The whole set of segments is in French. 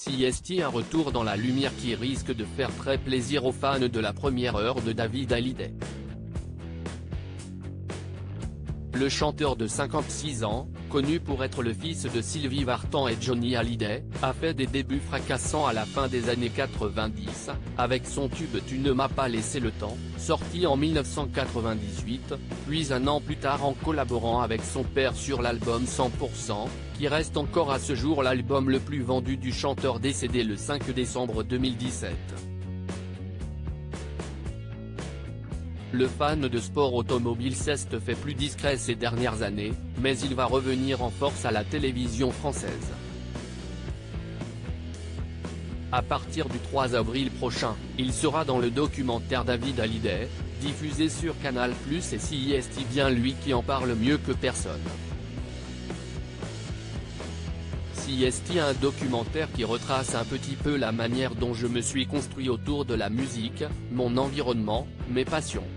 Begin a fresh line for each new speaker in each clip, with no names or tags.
CST, un retour dans la lumière qui risque de faire très plaisir aux fans de la première heure de David Hallyday. Le chanteur de 56 ans, connu pour être le fils de Sylvie Vartan et Johnny Hallyday, a fait des débuts fracassants à la fin des années 90, avec son tube « Tu ne m'as pas laissé le temps », sorti en 1998, puis un an plus tard en collaborant avec son père sur l'album 100%, qui reste encore à ce jour l'album le plus vendu du chanteur décédé le 5 décembre 2017. Le fan de sport automobile s'est fait plus discret ces dernières années, mais il va revenir en force à la télévision française. À partir du 3 avril prochain, il sera dans le documentaire David Hallyday, diffusé sur Canal+ et CST, bien lui qui en parle mieux que personne. CST, un documentaire qui retrace un petit peu la manière dont je me suis construit autour de la musique, mon environnement, mes passions.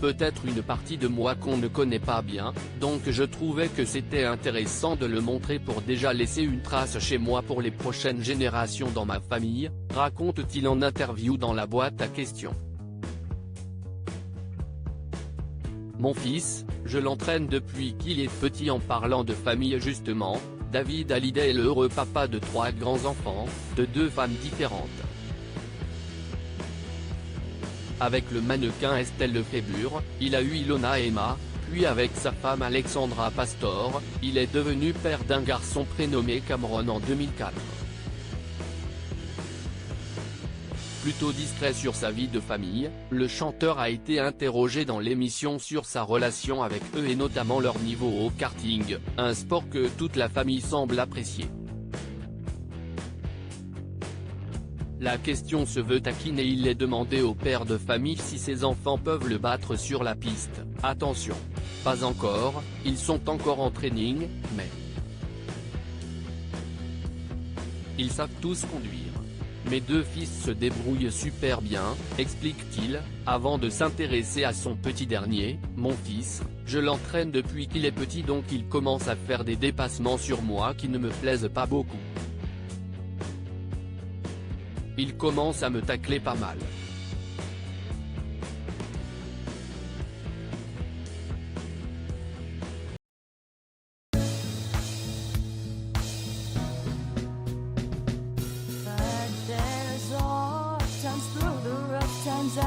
Peut-être une partie de moi qu'on ne connaît pas bien, donc je trouvais que c'était intéressant de le montrer pour déjà laisser une trace chez moi pour les prochaines générations dans ma famille, raconte-t-il en interview dans la boîte à questions. Mon fils, je l'entraîne depuis qu'il est petit. En parlant de famille justement, David Hallyday est le heureux papa de 3 grands-enfants, de 2 femmes différentes. Avec le mannequin Estelle Lefébure, il a eu Ilona et Emma, puis avec sa femme Alexandra Pastor, il est devenu père d'un garçon prénommé Cameron en 2004. Plutôt discret sur sa vie de famille, le chanteur a été interrogé dans l'émission sur sa relation avec eux et notamment leur niveau au karting, un sport que toute la famille semble apprécier. La question se veut taquine et il est demandé au père de famille si ses enfants peuvent le battre sur la piste. Attention, pas encore, ils sont encore en training, mais ils savent tous conduire. Mes 2 fils se débrouillent super bien, explique-t-il, avant de s'intéresser à son petit dernier. Mon fils, je l'entraîne depuis qu'il est petit, donc il commence à faire des dépassements sur moi qui ne me plaisent pas beaucoup. Il commence à me tacler pas mal.
But there's all times through the rough times